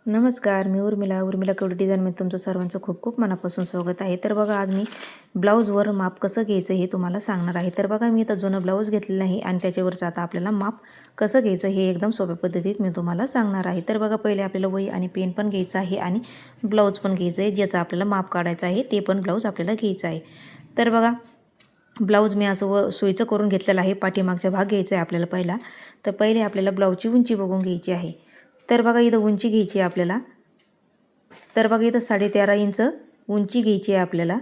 नमस्कार, मी उर्मिला कवडी डिझाईनमध्ये तुमचं सर्वांचं खूप खूप मनापासून स्वागत आहे। तर बघा, आज मी ब्लाऊजवर माप कसं घ्यायचं हे तुम्हाला सांगणार आहे। तर बघा, मी इथं जुनं ब्लाऊज घेतलेलं आहे आणि त्याच्यावरचं आता आपल्याला माप कसं घ्यायचं हे एकदम सोप्या पद्धतीत मी तुम्हाला सांगणार आहे। तर बघा, पहिले आपल्याला वही आणि पेन पण घ्यायचं आहे आणि ब्लाऊज पण घ्यायचं आहे, ज्याचं आपल्याला माप काढायचं आहे ते पण ब्लाऊज आपल्याला घ्यायचं आहे। तर बघा, ब्लाऊज मी असं सुईचं करून घेतलेलं आहे। पाठीमागचा भाग घ्यायचा आहे आपल्याला पहिला। तर पहिले आपल्याला ब्लाऊजची उंची बघून घ्यायची आहे। तर बघा, इथं उंची घ्यायची आहे आपल्याला। तर बघा, इथं 13.5 इंच उंची घ्यायची आहे आपल्याला।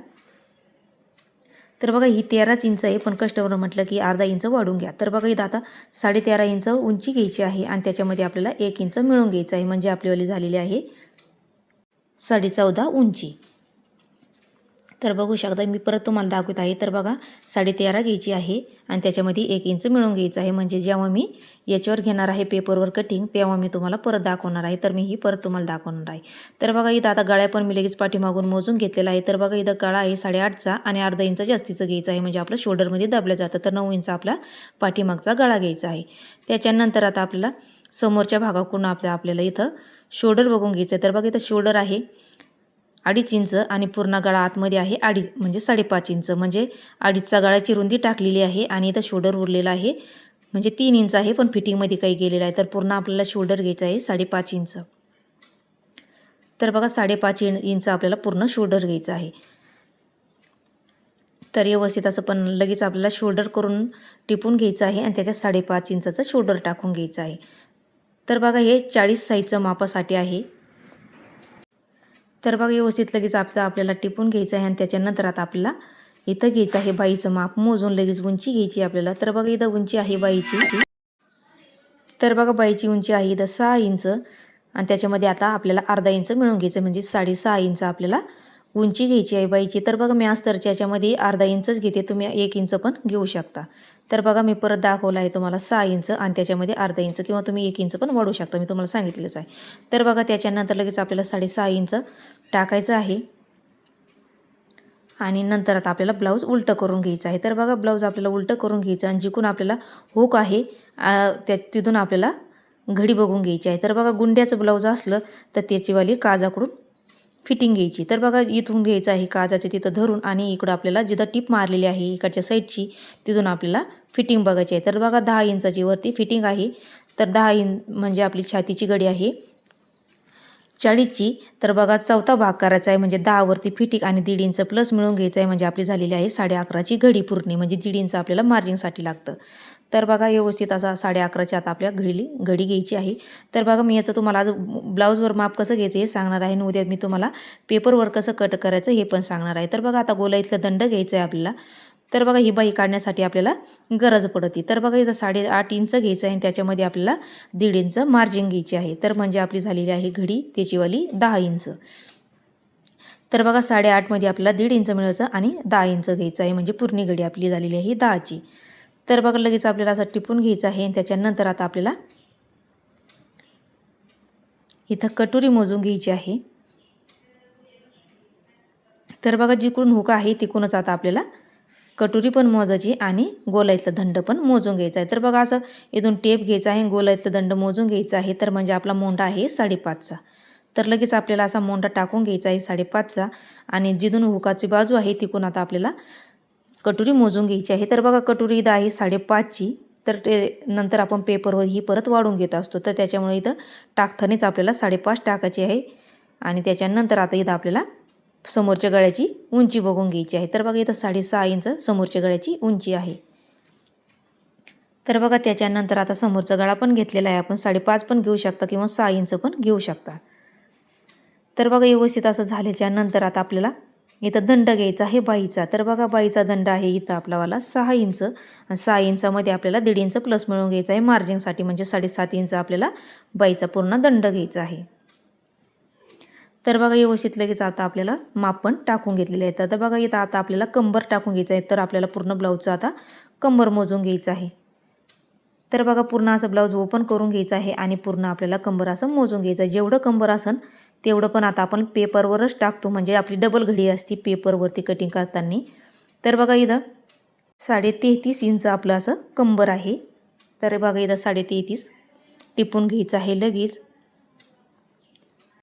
तर बघा, ही 13 इंच आहे, पण कस्टमर म्हटलं की अर्धा इंच वाढून घ्या। तर बघा, इथं आता 13.5 इंच उंची घ्यायची आहे आणि त्याच्यामध्ये आपल्याला 1 इंच मिळून घ्यायचं आहे, म्हणजे आपलीवाली झालेली आहे 14.5 उंची। तर बघू शकता, मी परत तुम्हाला दाखवत आहे। तर बघा, 13.5 घ्यायची आहे आणि त्याच्यामध्ये 1 इंच मिळून घ्यायचं आहे, म्हणजे जेव्हा मी याच्यावर घेणार आहे पेपरवर कटिंग तेव्हा मी तुम्हाला परत दाखवणार आहे। तर मी ही परत तुम्हाला दाखवणार आहे। तर बघा, इथं आता गळ्या पण मी लगेच पाठीमागून मोजून घेतलेला आहे। तर बघा, इथं गळा आहे 8.5चा आणि अर्धा इंच जास्तीचं घ्यायचं आहे, म्हणजे आपलं शोल्डरमध्ये दाबलं जातं। तर 9 इंच आपला पाठीमागचा गळा घ्यायचा आहे। त्याच्यानंतर आता आपल्याला समोरच्या भागाकडून आपल्याला इथं शोल्डर बघून घ्यायचं आहे। तर बघा, इथं शोल्डर आहे 2.5 इंच आणि पूर्ण गळा आतमध्ये आहे 2.5 म्हणजे 5.5 इंच, म्हणजे 2.5चा गळ्याची रुंदी टाकलेली आहे आणि इथं शोल्डर उरलेला आहे म्हणजे 3 इंच आहे, पण फिटिंगमध्ये काही गेलेलं आहे। तर पूर्ण आपल्याला शोल्डर घ्यायचा आहे 5.5 इंच। तर बघा, 5.5 इंच आपल्याला पूर्ण शोल्डर घ्यायचं आहे। तर व्यवस्थित असं पण लगेच आपल्याला शोल्डर करून टिपून घ्यायचं आहे आणि त्याच्यात 5.5 इंचाचं शोल्डर टाकून घ्यायचं आहे। तर बघा, हे 40 साईजचं मापासाठी आहे। तर बघा, व्यवस्थित लगेच आपल्याला टिपून घ्यायचं आहे आणि त्याच्यानंतर आता आपल्याला इथं घ्यायचं आहे बाईचं माप मोजून, लगेच उंची घ्यायची आपल्याला। तर बघा, इथं उंची आहे बाईची। तर बघा, बाईची उंची आहे इथं 6 इंच आणि त्याच्यामध्ये आता आपल्याला अर्धा इंच मिळून घ्यायचं, म्हणजे 6.5 इंच आपल्याला उंची घ्यायची आहे बाईची। तर बघा, मी अस्तरच्या याच्यामध्ये अर्धा इंचच घेते, तुम्ही 1 इंच पण घेऊ शकता। तर बघा, मी परत दाखवलं आहे तुम्हाला 6 इंच आणि त्याच्यामध्ये अर्धा इंच किंवा तुम्ही 1 इंच पण वाढवू शकता, मी तुम्हाला सांगितलंच आहे। तर बघा, त्याच्यानंतर लगेच आपल्याला 6.5 इंच टाकायचं आहे आणि नंतर आता आपल्याला ब्लाऊज उलटं करून घ्यायचं आहे। तर बघा, ब्लाऊज आपल्याला उलटं करून घ्यायचं आणि जिकडून आपल्याला हुक आहे तिथून आपल्याला घडी बघून घ्यायची आहे। तर बघा, गुंड्याचं ब्लाऊज असलं तर त्याचीवाली काजाकडून फिटिंग घ्यायची। तर बघा, इथून घ्यायचं आहे काजाचे तिथं धरून आणि इकडं आपल्याला जिथं टिप मारलेली आहे इकडच्या साईडची तिथून आपल्याला फिटिंग बघायची आहे। तर बघा, 10 इंचाची वरती फिटिंग आहे। तर 10 इंच म्हणजे आपली छातीची घडी आहे 40ची। तर बघा, चौथा भाग करायचा आहे, म्हणजे 10 वरती फिटिंग आणि 1.5 इंच प्लस मिळून घ्यायचं आहे, म्हणजे आपली झालेली आहे 11.5ची घडी पूर्ण, म्हणजे 1.5 इंच आपल्याला मार्जिंगसाठी लागतं। तर बघा, व्यवस्थित असा 11.5च्या आता आपल्या घडी घ्यायची आहे। तर बघा, मी याचं तुम्हाला आज ब्लाऊजवर माप कसं घ्यायचं हे सांगणार आहे आणि उद्या मी तुम्हाला पेपरवर कसं कट करायचं हे पण सांगणार आहे। तर बघा, आता गोलाईतलं दंड घ्यायचं आहे आपल्याला। तर बघा, ही बाई काढण्यासाठी आपल्याला गरज पडते। तर बघा, इथं 8.5 इंच घ्यायचं आहे आणि त्याच्यामध्ये आपल्याला 1.5 इंच मार्जिंग घ्यायची आहे। तर म्हणजे आपली झालेली आहे घडी त्याचीवाली 10 इंच। तर बघा, 8.5 मध्ये आपल्याला 1.5 इंच मिळायचं आणि 10 इंच घ्यायचं आहे, म्हणजे पूर्ण घडी आपली झालेली आहे 10ची। तर बघा, लगेच आपल्याला असं टिपून घ्यायचं आहे आणि त्याच्यानंतर आता आपल्याला इथं कटोरी मोजून घ्यायची आहे। तर बघा, जिकडून हुक आहे तिकडूनच आता आपल्याला कटोरी पण मोजायची आणि गोलाईतलं दंड पण मोजून घ्यायचा आहे। तर बघा, असं इथून टेप घ्यायचा आहे, गोलाईतलं दंड मोजून घ्यायचा आहे। तर म्हणजे आपला मोंडा आहे 5.5चा। तर लगेच आपल्याला असा मोंडा टाकून घ्यायचा आहे 5.5चा आणि जिथून हुकाची बाजू आहे तिकडून आता आपल्याला कटोरी मोजून घ्यायची आहे। तर बघा, कटोरी इथं आहे 5.5ची। तर ते नंतर आपण पेपरवर ही परत वाढून घेत असतो, तर त्याच्यामुळे इथं टाकतानाच आपल्याला 5.5 टाकायची आहे आणि त्याच्यानंतर आता इथं आपल्याला समोरच्या गळ्याची उंची बघून घ्यायची आहे। तर बघा, इथं 6.5 इंच समोरच्या गळ्याची उंची आहे। तर बघा, त्याच्यानंतर आता समोरचा गळा पण घेतलेला आहे आपण, 5.5 पण घेऊ शकता किंवा 6 इंच पण घेऊ शकता। तर बघा, व्यवस्थित असं झाल्याच्या नंतर आता आपल्याला इथं दंड घ्यायचा आहे बाईचा। तर बघा, बाईचा दंड आहे इथं आपलावाला 6 इंच आणि 6 इंचामध्ये आपल्याला 1.5 इंच प्लस मिळून घ्यायचा आहे मार्जिंगसाठी, म्हणजे 7.5 इंच आपल्याला बाईचा पूर्ण दंड घ्यायचा आहे। तर बघा, व्यवस्थित लगेच आता आपल्याला माप पण टाकून घेतलेले आहेत। तर बघा, इथं आता आपल्याला कंबर टाकून घ्यायचं आहे। तर आपल्याला पूर्ण ब्लाऊजचं आता कंबर मोजून घ्यायचं आहे। तर बघा, पूर्ण असं ब्लाऊज ओपन करून घ्यायचं आहे आणि पूर्ण आपल्याला कंबर असं मोजून घ्यायचं आहे। जेवढं कंबर असेल तेवढं पण आता आपण पेपरवरच टाकतो, म्हणजे आपली डबल घडी असते पेपरवरती कटिंग करताना। तर बघा, इथं 33.5 इंच आपलं असं कंबर आहे। तर बघा, इथं 33.5 टिपून घ्यायचं आहे लगेच